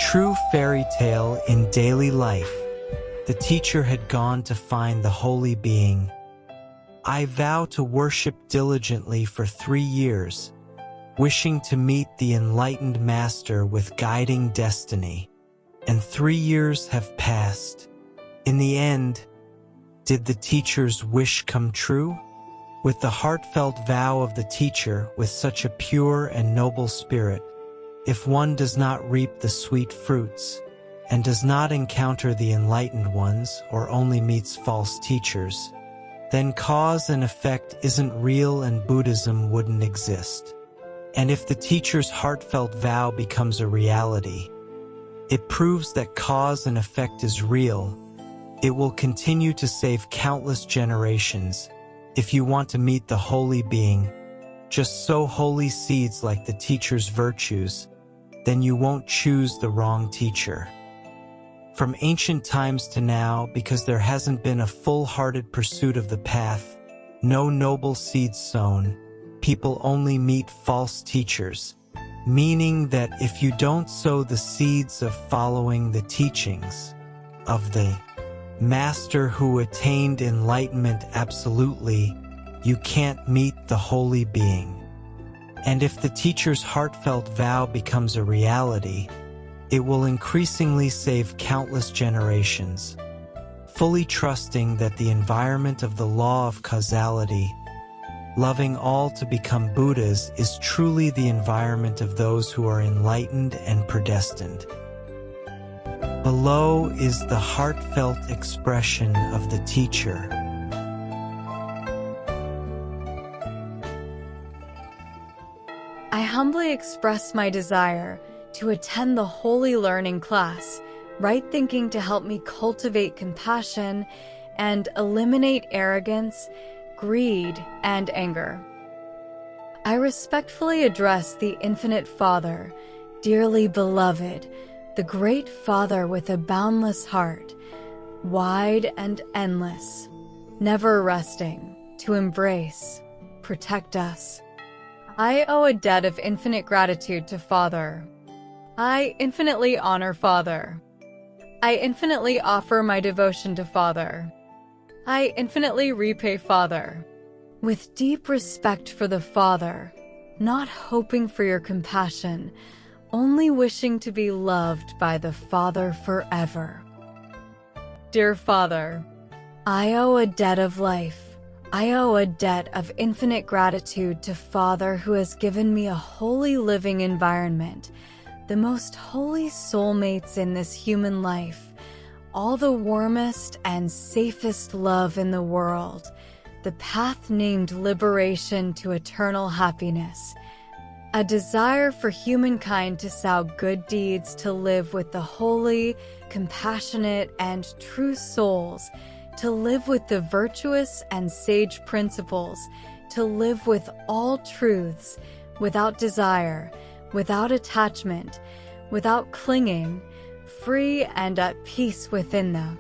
true fairy tale in daily life. The teacher had gone to find the holy being. I vow to worship diligently for 3 years, wishing to meet the Enlightened Master with guiding destiny. And 3 years have passed. In the end, did the teacher's wish come true? With the heartfelt vow of the teacher with such a pure and noble spirit, if one does not reap the sweet fruits, and does not encounter the enlightened ones or only meets false teachers, then cause and effect isn't real and Buddhism wouldn't exist. And if the teacher's heartfelt vow becomes a reality, it proves that cause and effect is real. It will continue to save countless generations. If you want to meet the holy being, just sow holy seeds like the teacher's virtues, then you won't choose the wrong teacher. From ancient times to now, because there hasn't been a full-hearted pursuit of the path, no noble seeds sown, people only meet false teachers, meaning that if you don't sow the seeds of following the teachings of the Master who attained enlightenment absolutely, you can't meet the holy being. And if the teacher's heartfelt vow becomes a reality, it will increasingly save countless generations, fully trusting that the environment of the law of causality, loving all to become Buddhas, is truly the environment of those who are enlightened and predestined. Below is the heartfelt expression of the teacher. I humbly express my desire to attend the holy learning class, right thinking to help me cultivate compassion and eliminate arrogance, greed, and anger. I respectfully address the Infinite Father, dearly beloved, the Great Father with a boundless heart, wide and endless, never resting, to embrace, protect us. I owe a debt of infinite gratitude to Father. I infinitely honor Father. I infinitely offer my devotion to Father. I infinitely repay Father. With deep respect for the Father, not hoping for your compassion, only wishing to be loved by the Father forever. Dear Father, I owe a debt of life. I owe a debt of infinite gratitude to Father who has given me a holy living environment, the most holy soulmates in this human life, all the warmest and safest love in the world, the path named liberation to eternal happiness, a desire for humankind to sow good deeds, to live with the holy, compassionate, and true souls, to live with the virtuous and sage principles, to live with all truths, without desire, without attachment, without clinging, free and at peace within the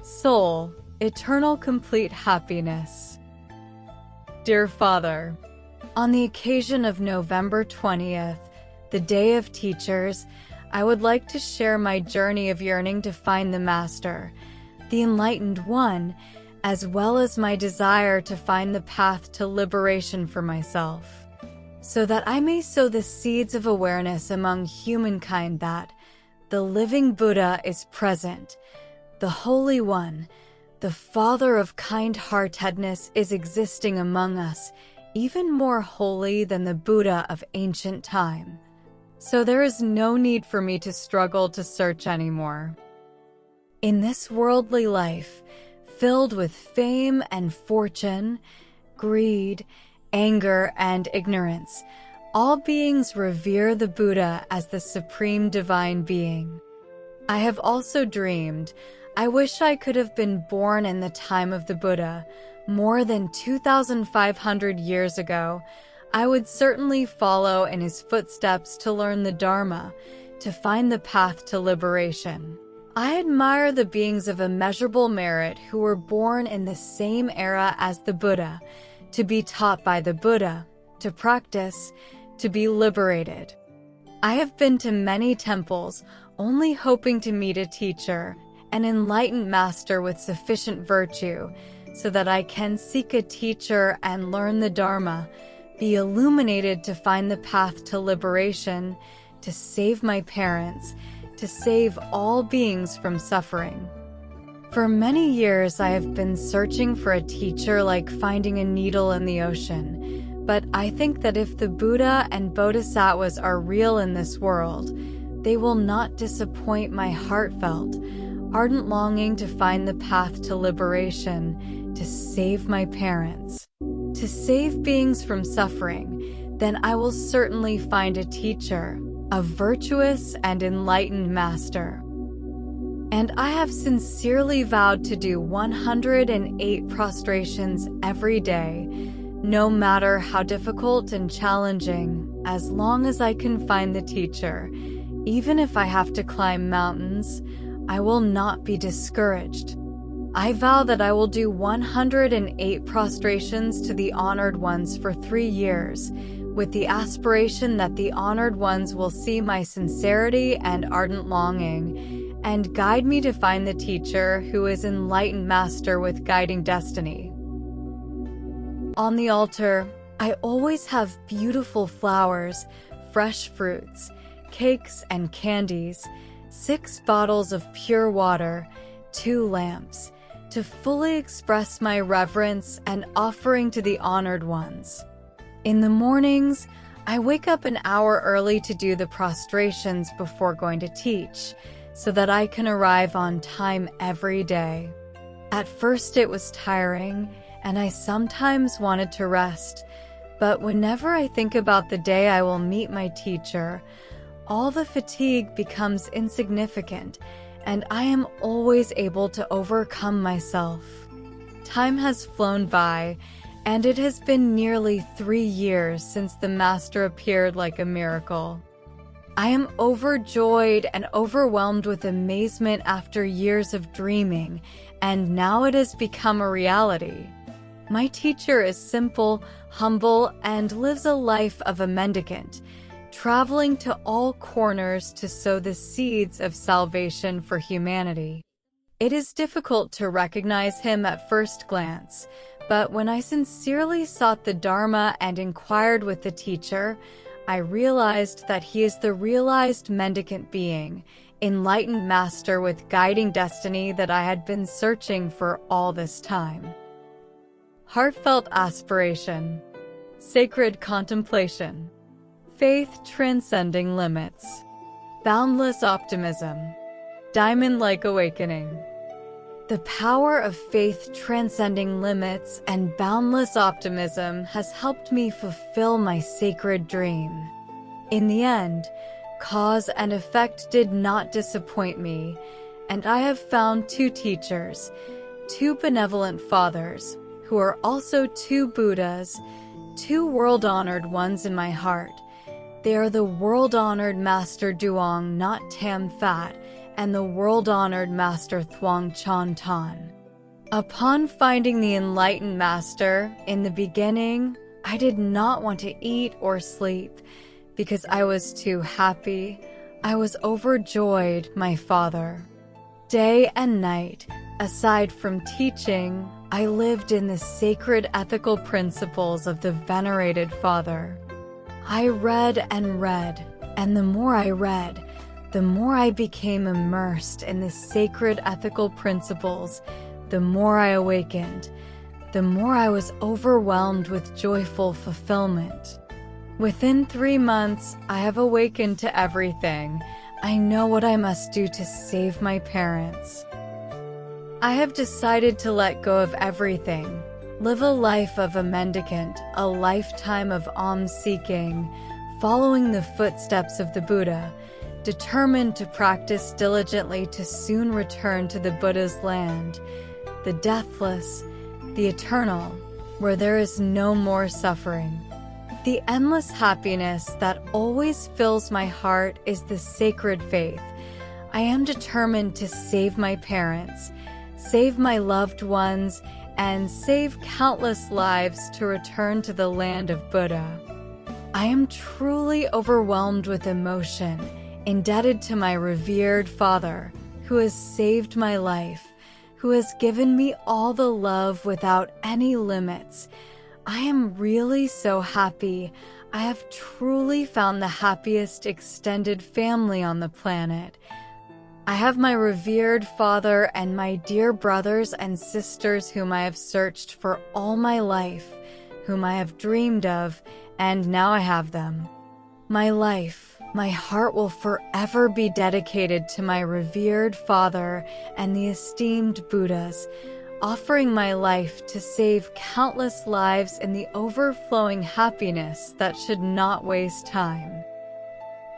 soul, eternal complete happiness. Dear Father, on the occasion of November 20th, the Day of Teachers, I would like to share my journey of yearning to find the Master, the Enlightened One, as well as my desire to find the path to liberation for myself, so that I may sow the seeds of awareness among humankind that the living Buddha is present, the Holy One, the Father of kind-heartedness is existing among us, even more holy than the Buddha of ancient time. So there is no need for me to struggle to search anymore. In this worldly life, filled with fame and fortune, greed, anger, and ignorance, all beings revere the Buddha as the supreme divine being. I have also dreamed, I wish I could have been born in the time of the Buddha, more than 2,500 years ago. I would certainly follow in his footsteps to learn the Dharma, to find the path to liberation. I admire the beings of immeasurable merit who were born in the same era as the Buddha, to be taught by the Buddha, to practice, to be liberated. I have been to many temples, only hoping to meet a teacher, an enlightened master with sufficient virtue, so that I can seek a teacher and learn the Dharma, be illuminated to find the path to liberation, to save my parents, to save all beings from suffering. For many years, I have been searching for a teacher like finding a needle in the ocean. But I think that if the Buddha and Bodhisattvas are real in this world, they will not disappoint my heartfelt, ardent longing to find the path to liberation, to save my parents, to save beings from suffering. Then I will certainly find a teacher, a virtuous and enlightened master. And I have sincerely vowed to do 108 prostrations every day, no matter how difficult and challenging, as long as I can find the teacher. Even if I have to climb mountains, I will not be discouraged. I vow that I will do 108 prostrations to the Honored Ones for 3 years, with the aspiration that the Honored Ones will see my sincerity and ardent longing, and guide me to find the teacher who is Enlightened Master with guiding destiny. On the altar, I always have beautiful flowers, fresh fruits, cakes and candies, 6 bottles of pure water, 2 lamps, to fully express my reverence and offering to the Honored Ones. In the mornings, I wake up an hour early to do the prostrations before going to teach, so that I can arrive on time every day. At first it was tiring, and I sometimes wanted to rest, but whenever I think about the day I will meet my teacher, all the fatigue becomes insignificant, and I am always able to overcome myself. Time has flown by, and it has been nearly 3 years since the Master appeared like a miracle. I am overjoyed and overwhelmed with amazement after years of dreaming, and now it has become a reality. My teacher is simple, humble, and lives a life of a mendicant, traveling to all corners to sow the seeds of salvation for humanity. It is difficult to recognize him at first glance, but when I sincerely sought the Dharma and inquired with the teacher, I realized that he is the realized mendicant being, enlightened master with guiding destiny that I had been searching for all this time. Heartfelt aspiration, sacred contemplation, faith transcending limits, boundless optimism, diamond-like awakening. The power of faith transcending limits and boundless optimism has helped me fulfill my sacred dream. In the end, cause and effect did not disappoint me, and I have found 2 teachers, 2 benevolent fathers, who are also 2 Buddhas, 2 world-honored ones in my heart. They are the world-honored Master Duong Not Tam Phat and the world-honored Master Thuong Chon Ton. Upon finding the Enlightened Master, in the beginning, I did not want to eat or sleep because I was too happy. I was overjoyed, my father. Day and night, aside from teaching, I lived in the sacred ethical principles of the venerated father. I read and read, and the more I read, the more I became immersed in the sacred ethical principles, the more I awakened, the more I was overwhelmed with joyful fulfillment. Within 3 months, I have awakened to everything. I know what I must do to save my parents. I have decided to let go of everything, live a life of a mendicant, a lifetime of alms-seeking, following the footsteps of the Buddha, determined to practice diligently to soon return to the Buddha's land, the deathless, the eternal, where there is no more suffering. The endless happiness that always fills my heart is the sacred faith. I am determined to save my parents, save my loved ones, and save countless lives to return to the land of Buddha. I am truly overwhelmed with emotion, indebted to my revered Father, who has saved my life, who has given me all the love without any limits. I am really so happy. I have truly found the happiest extended family on the planet. I have my revered Father and my dear brothers and sisters whom I have searched for all my life, whom I have dreamed of, and now I have them. My life, my heart will forever be dedicated to my revered Father and the esteemed Buddhas, offering my life to save countless lives in the overflowing happiness that should not waste time.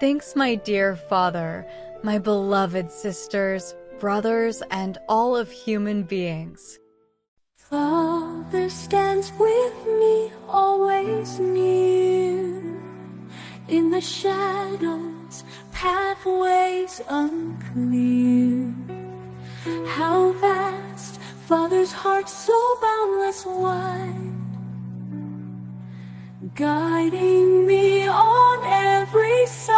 Thanks, my dear Father, my beloved sisters, brothers, and all of human beings. Father stands with me, always near. In the shadows, pathways unclear. How vast, Father's heart so boundless wide, guiding me on every side.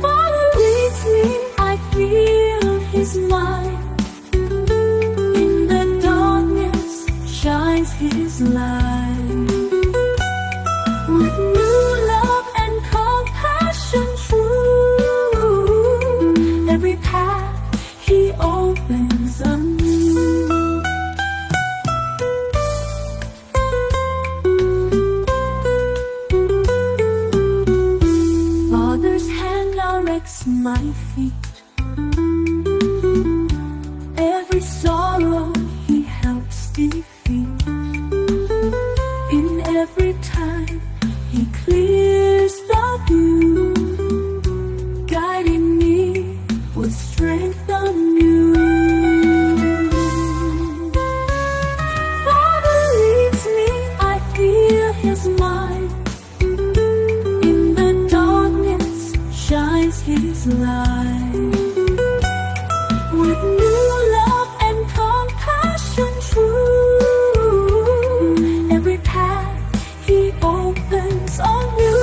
Father leads me, I feel His might. In the darkness shines His light. With new love and compassion true, every path He opens anew. Father's hand directs my feet. Every sorrow He helps defeat. In every time He clears the view, guiding me with strength anew. Father leads me, I feel His might. In the darkness shines His light. With new love and compassion true, every path He opens anew.